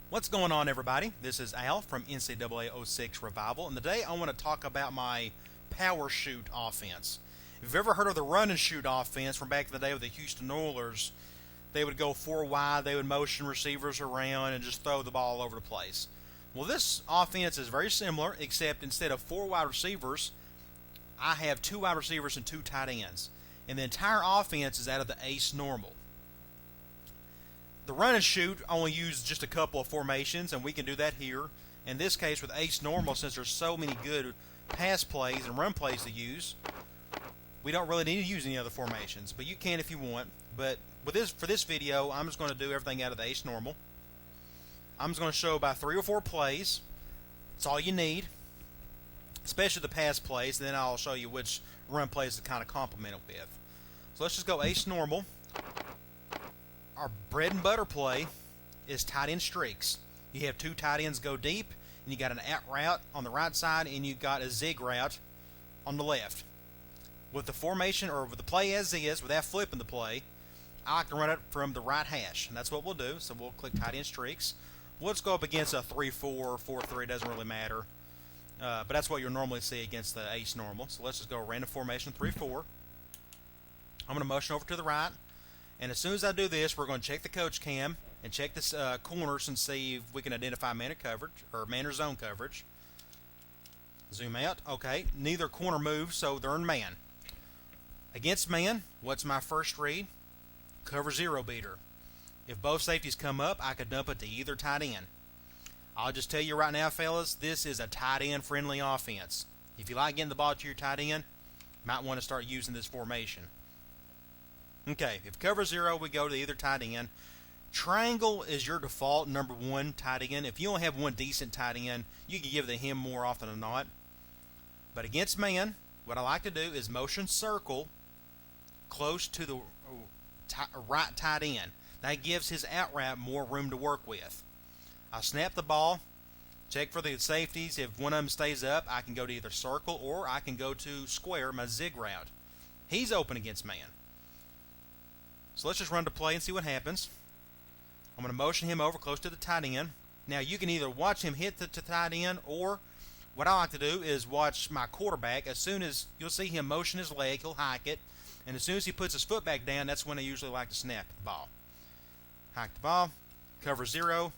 What's going on, everybody? This is Al from NCAA 06 Revival, and today I want to talk about my power shoot offense. If you've ever heard of the run and shoot offense from back in the day with the Houston Oilers, they would go four wide, they would motion receivers around and just throw the ball all over the place. Well, this offense is very similar, except instead of four wide receivers, I have two wide receivers and two tight ends. And the entire offense is out of the ace normal. The run and shoot only use just a couple of formations, and we can do that here. In this case, with ace normal, since there's so many good pass plays and run plays to use, we don't really need to use any other formations, but you can if you want. But for this video, I'm just going to do everything out of the ace normal. I'm just going to show about 3 or 4 plays. That's all you need, especially the pass plays. Then I'll show you which run plays to kind of complement it with. So let's just go ace normal. Our bread and butter play is tight end streaks. You have two tight ends go deep, and you got an out route on the right side, and you got a zig route on the left. With the formation, or with the play as is, without flipping the play, I like to run it from the right hash, and that's what we'll do. So we'll click tight end streaks. We'll just go up against a 3-4, 4-3, doesn't really matter. But that's what you'll normally see against the ace normal. So let's just go random formation 3-4. I'm going to motion over to the right. And as soon as I do this, we're going to check the coach cam and check this corners and see if we can identify man or coverage or man or zone coverage. Zoom out. Okay, neither corner moves, so they're in man. Against man, what's my first read? Cover zero beater. If both safeties come up, I could dump it to either tight end. I'll just tell you right now, fellas, this is a tight end friendly offense. If you like getting the ball to your tight end, you might want to start using this formation. Okay, if cover zero, we go to either tight end. Triangle is your default number one tight end. If you only have one decent tight end, you can give it to him more often than not. But against man, what I like to do is motion circle close to the right tight end. That gives his out route more room to work with. I snap the ball, check for the safeties. If one of them stays up, I can go to either circle or I can go to square, my zig route. He's open against man. So let's just run to play and see what happens. I'm going to motion him over close to the tight end. Now you can either watch him hit the tight end, or what I like to do is watch my quarterback. As soon as you'll see him motion his leg, he'll hike it. And as soon as he puts his foot back down, that's when I usually like to snap the ball. Hike the ball, cover zero.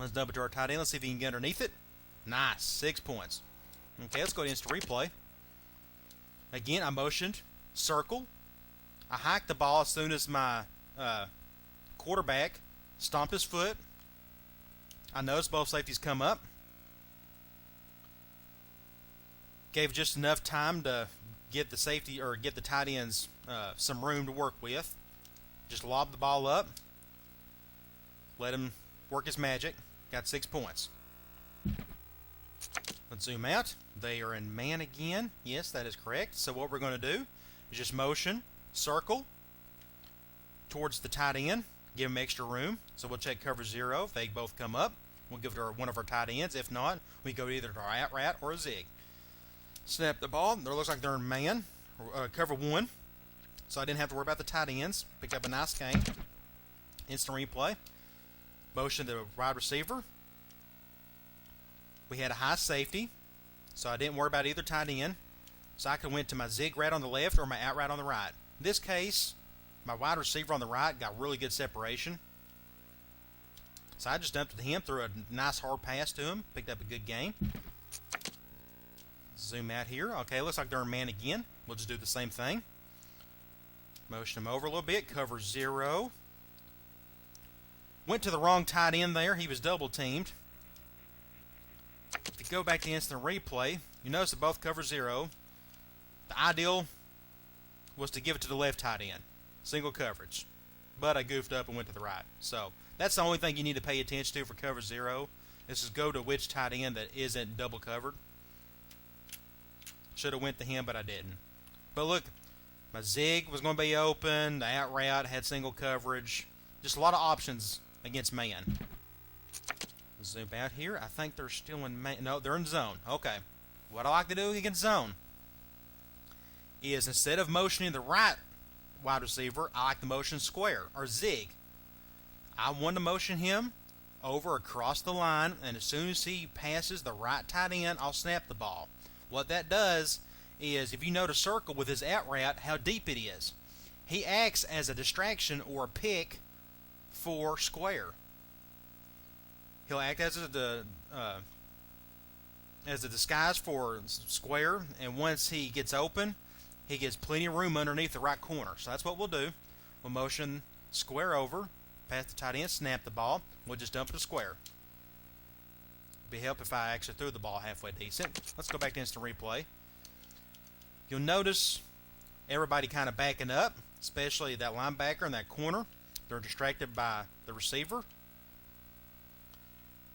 Let's dump it to our tight end. Let's see if he can get underneath it. Nice, 6 points. Okay, let's go to instant replay. Again, I motioned circle. I hike the ball as soon as my quarterback stomped his foot. I noticed both safeties come up. Gave just enough time to get the safety or get the tight ends some room to work with. Just lobbed the ball up. Let him work his magic. Got 6 points. Let's zoom out. They are in man again. Yes, that is correct. So what we're going to do is just motion circle towards the tight end, give him extra room. So we'll check cover zero. If they both come up, we'll give it to one of our tight ends. If not, we go either to our out route or a zig. Snap the ball. It looks like they're in man, cover one. So I didn't have to worry about the tight ends. Picked up a nice game. Instant replay. Motion to the wide receiver. We had a high safety, so I didn't worry about either tight end. So I could went to my zig route on the left or my out route on the right. In this case, my wide receiver on the right got really good separation. So I just dumped it to him, threw a nice hard pass to him, picked up a good game. Zoom out here. Okay, looks like they're in man again. We'll just do the same thing. Motion him over a little bit, cover zero. Went to the wrong tight end there. He was double teamed. If you go back to instant replay, you notice that both cover zero. The ideal was to give it to the left tight end. Single coverage. But I goofed up and went to the right. So that's the only thing you need to pay attention to for cover zero. This is go to which tight end that isn't double covered. Should have went to him, but I didn't. But look, my zig was going to be open. The out route had single coverage. Just a lot of options against man. Zoom out here. I think they're still in man. No, they're in zone. Okay. What I like to do against zone is instead of motioning the right wide receiver, I like to motion square or zig. I want to motion him over across the line, and as soon as he passes the right tight end, I'll snap the ball. What that does is, if you note a circle with his out route, how deep it is. He acts as a distraction or a pick for square. He'll act as a disguise for square, and once he gets open, he gets plenty of room underneath the right corner. So that's what we'll do. We'll motion square over, pass the tight end, snap the ball. We'll just dump it to square. It'd be help if I actually threw the ball halfway decent. Let's go back to instant replay. You'll notice everybody kind of backing up, especially that linebacker in that corner. They're distracted by the receiver.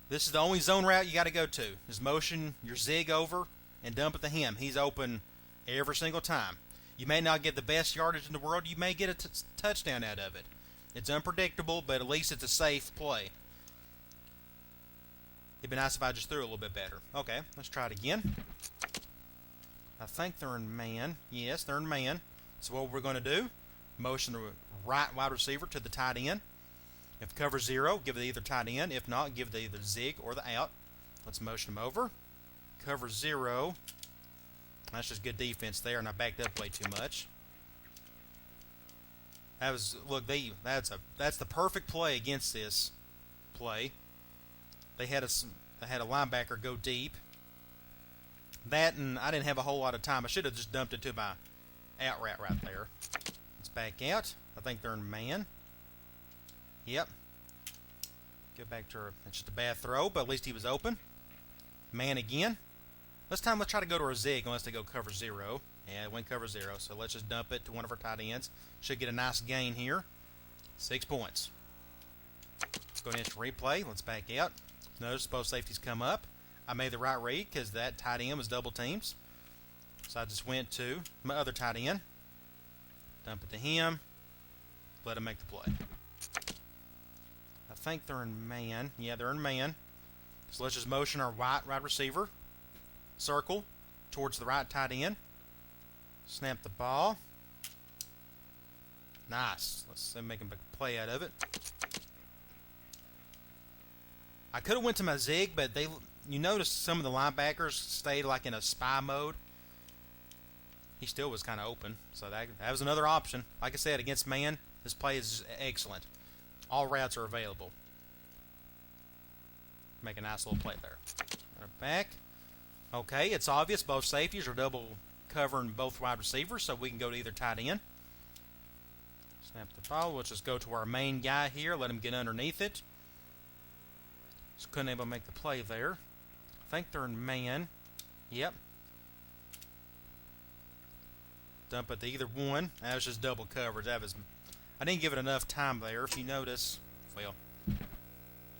This is the only zone route you got to go to. Is motion your zig over and dump it to him. He's open every single time. You may not get the best yardage in the world. You may get a touchdown out of it. It's unpredictable, but at least it's a safe play. It'd be nice if I just threw a little bit better. Okay, let's try it again. I think they're in man. Yes, they're in man. So what we're going to do, motion the right wide receiver to the tight end. If cover 0, give it either tight end. If not, give it either zig or the out. Let's motion them over. Cover 0. That's just good defense there, and I backed up way too much. That's the perfect play against this play. They had a linebacker go deep. That, and I didn't have a whole lot of time. I should have just dumped it to my out route right there. Let's back out. I think they're in man. Yep. Go back to it's just a bad throw, but at least he was open. Man again. This time let's try to go to our zig unless they go cover 0. Yeah, it went cover 0, so let's just dump it to one of our tight ends. Should get a nice gain here. 6 points. Let's go to instant replay. Let's back out. Notice both safeties come up. I made the right read because that tight end was double teams. So I just went to my other tight end. Dump it to him. Let him make the play. I think they're in man. Yeah, they're in man. So let's just motion our wide receiver. Circle towards the right tight end. Snap the ball. Nice. Let's make him make a play out of it. I could have went to my zig, but you notice some of the linebackers stayed like in a spy mode. He still was kind of open, so that was another option. Like I said, against man, this play is excellent. All routes are available. Make a nice little play there. Back. Okay, it's obvious both safeties are double covering both wide receivers, so we can go to either tight end. Snap the ball. We'll just go to our main guy here. Let him get underneath it. Just couldn't able to make the play there. I think they're in man. Yep. Dump it to either one. That was just double coverage. I didn't give it enough time there. If you notice, well,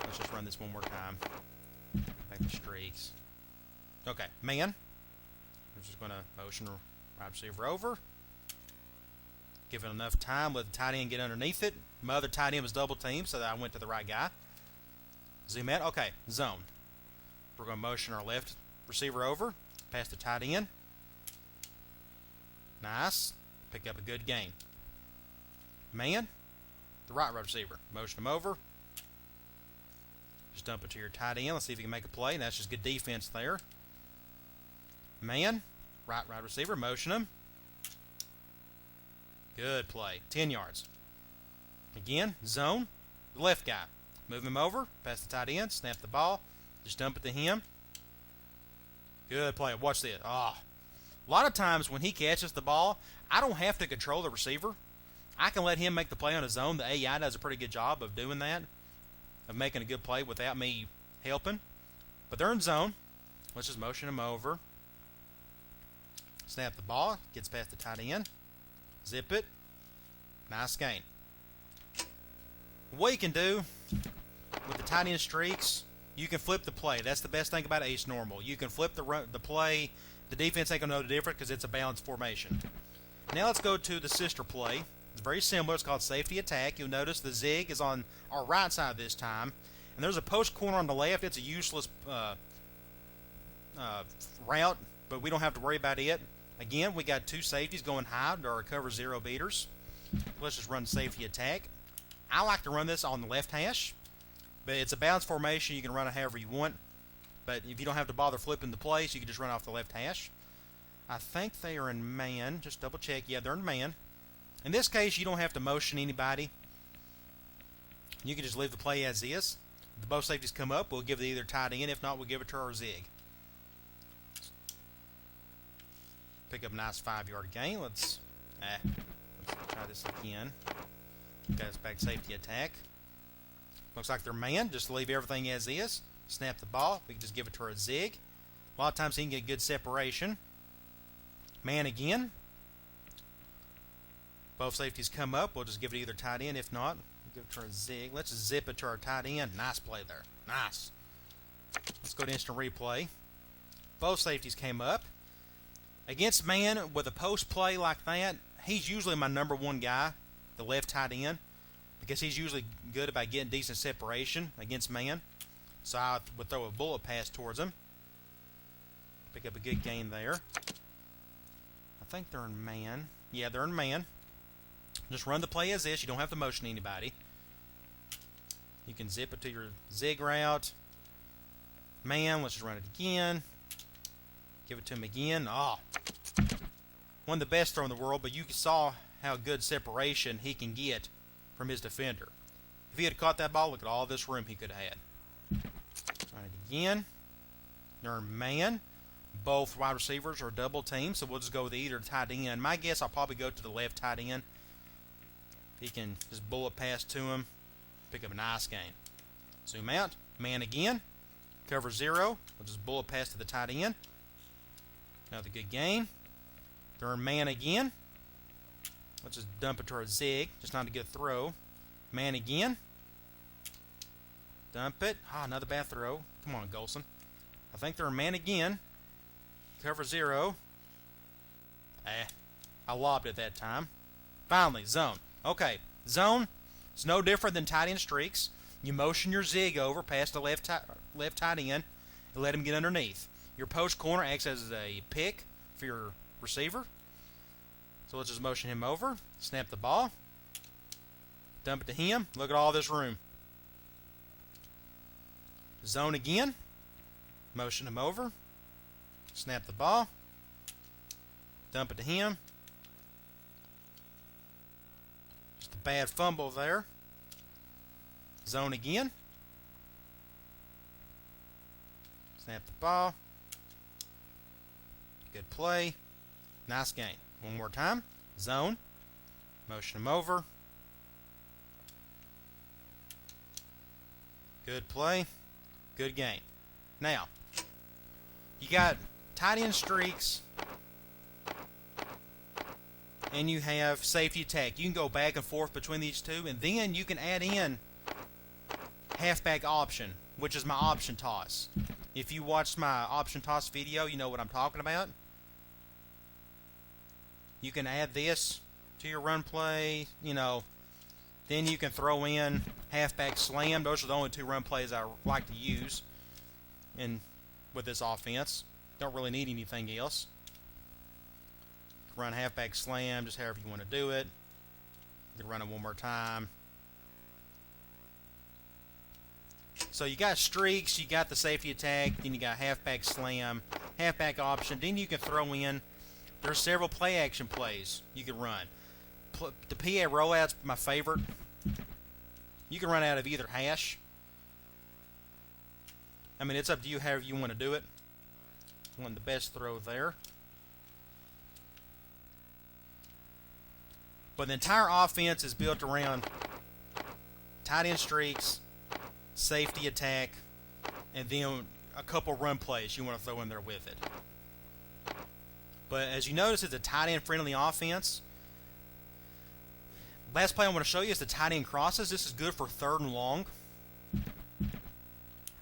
let's just run this one more time. Back the streaks. Okay, man. We're just going to motion wide receiver over. Give it enough time. Let the tight end get underneath it. My other tight end was double teamed, so that I went to the right guy. Zoom out. Okay, zone. We're going to motion our left receiver over. Pass the tight end. Nice. Pick up a good gain. Man. The right receiver. Motion him over. Just dump it to your tight end. Let's see if he can make a play. That's just good defense there. Man. Right receiver. Motion him. Good play. 10 yards. Again, zone. The left guy. Move him over. Pass the tight end. Snap the ball. Just dump it to him. Good play. Watch this. A lot of times when he catches the ball, I don't have to control the receiver. I can let him make the play on his own. The AI does a pretty good job of doing that, of making a good play without me helping. But they're in zone. Let's just motion him over. Snap the ball. Gets past the tight end. Zip it. Nice gain. What you can do with the tight end streaks, you can flip the play. That's the best thing about ace normal. You can flip the play. The defense ain't going to know the difference because it's a balanced formation. Now let's go to the sister play. It's very similar. It's called safety attack. You'll notice the zig is on our right side this time. And there's a post corner on the left. It's a useless route, but we don't have to worry about it. Again, we got two safeties going high to our cover 0 beaters. Let's just run safety attack. I like to run this on the left hash. But it's a bounce formation. You can run it however you want. But if you don't have to bother flipping the place, you can just run off the left hash. I think they are in man. Just double check. Yeah, they're in man. In this case, you don't have to motion anybody. You can just leave the play as is. If both safeties come up, we'll give it either tight end. If not, we'll give it to our zig. Pick up a nice 5-yard gain. Let's try this again. Got us back safety attack. Looks like they're man. Just leave everything as is. Snap the ball. We can just give it to our zig. A lot of times he can get good separation. Man again. Both safeties come up. We'll just give it either tight end. If not, we'll give it to our zig. Let's zip it to our tight end. Nice play there. Nice. Let's go to instant replay. Both safeties came up. Against man, with a post play like that, he's usually my number one guy, the left tight end, because he's usually good about getting decent separation against man. So I would throw a bullet pass towards him. Pick up a good gain there. I think they're in man. Yeah, they're in man. Just run the play as this. You don't have to motion anybody. You can zip it to your zig route. Man, let's just run it again. Give it to him again. Oh, one of the best throw in the world, but you saw how good separation he can get from his defender. If he had caught that ball, look at all this room he could have had. Run it again. They're in man. Both wide receivers are double teamed, so we'll just go with either tight end. My guess, I'll probably go to the left tight end. If he can just bullet pass to him, pick up a nice gain. Zoom out. Man again. Cover 0. We'll just bullet pass to the tight end. Another good gain. They're in man again. Let's just dump it to our zig. Just not a good throw. Man again. Dump it. Ah, another bad throw. Come on, Golson. I think they're in man again. Cover 0. I lobbed it that time. Finally, zone. Okay, zone. It's no different than tight end streaks. You motion your zig over past the left tight end and let him get underneath. Your post corner acts as a pick for your receiver. So let's just motion him over. Snap the ball. Dump it to him. Look at all this room. Zone again. Motion him over. Snap the ball. Dump it to him. Just a bad fumble there. Zone again. Snap the ball. Good play. Nice gain. One more time. Zone. Motion him over. Good play. Good gain. Now, you got tight end streaks and you have safety attack. You can go back and forth between these two, and then you can add in halfback option, which is my option toss. If you watched my option toss video, you know what I'm talking about. You can add this to your run play, then you can throw in halfback slam. Those are the only two run plays I like to use with this offense. Don't really need anything else. Run halfback slam, just however you want to do it. You can run it one more time. So you got streaks, you got the safety attack, then you got halfback slam, halfback option. Then you can throw in, there's several play action plays you can run. The PA rollout's my favorite. You can run out of either hash. I mean, it's up to you however you want to do it. One of the best throw there. But the entire offense is built around tight end streaks, safety attack, and then a couple run plays you want to throw in there with it. But as you notice, it's a tight end friendly offense. Last play I want to show you is the tight end crosses. This is good for 3rd and long.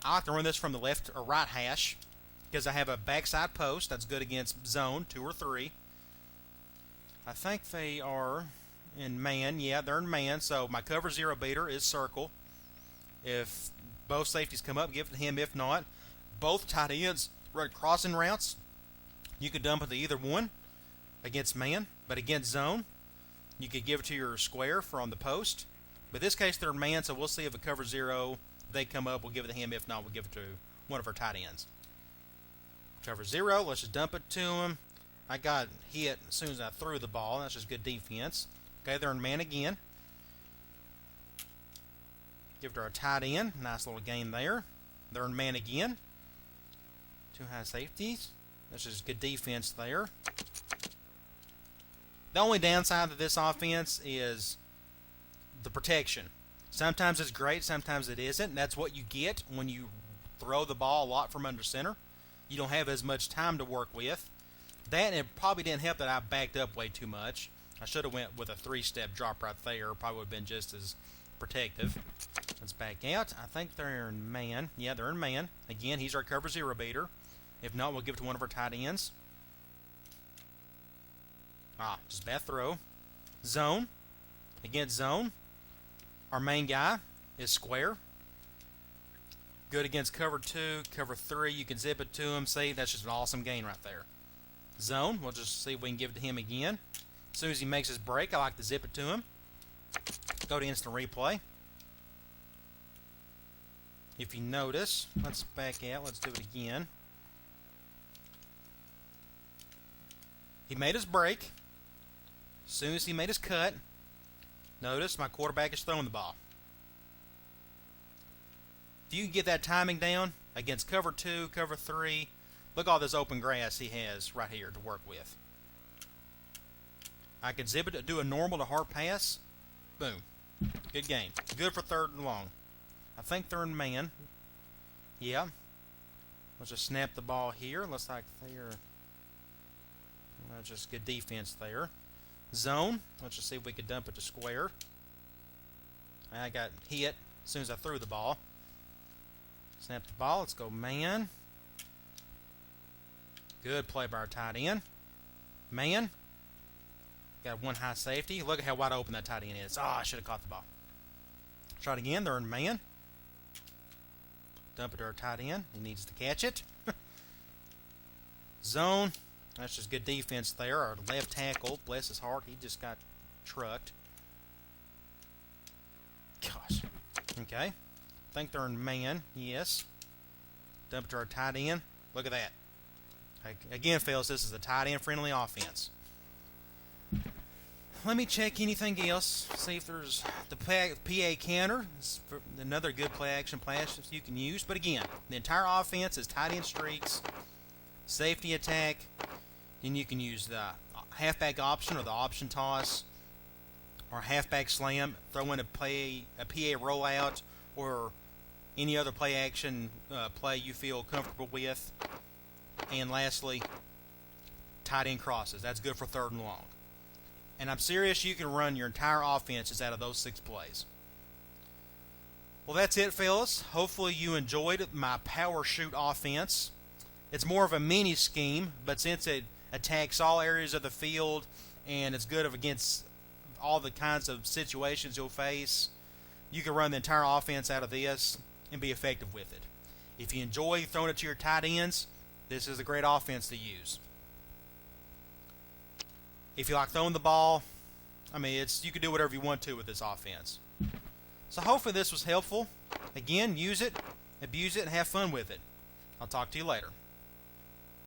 I like to run this from the left or right hash because I have a backside post. That's good against zone 2 or 3. I think they are in man. Yeah, they're in man. So my cover 0 beater is circle. If both safeties come up, give it to him. If not, both tight ends run crossing routes. You could dump it to either one against man, but against zone, you could give it to your square for on the post. But in this case, they're in man, so we'll see if a cover 0 they come up, we'll give it to him. If not, we'll give it to one of our tight ends. Cover 0. Let's just dump it to him. I got hit as soon as I threw the ball. That's just good defense. Okay, they're in man again. Give it to our tight end. Nice little game there. They're in man again. 2 high safeties. That's just good defense there. The only downside to this offense is the protection. Sometimes it's great, sometimes it isn't. That's what you get when you throw the ball a lot from under center. You don't have as much time to work with. That, and it probably didn't help that I backed up way too much. I should have went with a 3-step drop right there. Probably would have been just as protective. Let's back out. I think they're in man. Yeah, they're in man. Again, he's our cover 0 beater. If not, we'll give it to one of our tight ends. Just bad throw. Zone. Against zone. Our main guy is square. Good against cover 2, cover 3. You can zip it to him. See, that's just an awesome gain right there. Zone. We'll just see if we can give it to him again. As soon as he makes his break, I like to zip it to him. Go to instant replay. If you notice, let's back out. Let's do it again. He made his break. As soon as he made his cut, notice my quarterback is throwing the ball. If you can get that timing down against cover 2, cover 3, look at all this open grass he has right here to work with. I could zip it, do a normal to hard pass. Boom. Good game. Good for 3rd and long. I think they're in man. Yeah. Let's just snap the ball here. Looks like they're just good defense there. Zone. Let's just see if we could dump it to square. I got hit as soon as I threw the ball. Snap the ball. Let's go man. Good play by our tight end. Man. Got 1 high safety. Look at how wide open that tight end is. I should have caught the ball. Try it again. They're in man. Dump it to our tight end. He needs to catch it. Zone. That's just good defense there. Our left tackle, bless his heart, he just got trucked. Gosh. Okay. I think they're in man. Yes. Dump it to our tight end. Look at that. Again, fellas, this is a tight end friendly offense. Let me check anything else. See if there's the PA counter. It's another good play action pass you can use. But again, the entire offense is tight end streaks, safety attack. Then you can use the halfback option or the option toss or halfback slam. Throw in a PA rollout or any other play action play you feel comfortable with. And lastly, tight end crosses. That's good for 3rd and long. And I'm serious, you can run your entire offenses out of those 6 plays. Well, that's it, fellas. Hopefully you enjoyed my power shoot offense. It's more of a mini scheme, but since it attacks all areas of the field and it's good against all the kinds of situations you'll face, you can run the entire offense out of this and be effective with it. If you enjoy throwing it to your tight ends, this is a great offense to use. If you like throwing the ball, I mean, you can do whatever you want to with this offense. So hopefully this was helpful. Again, use it, abuse it, and have fun with it. I'll talk to you later.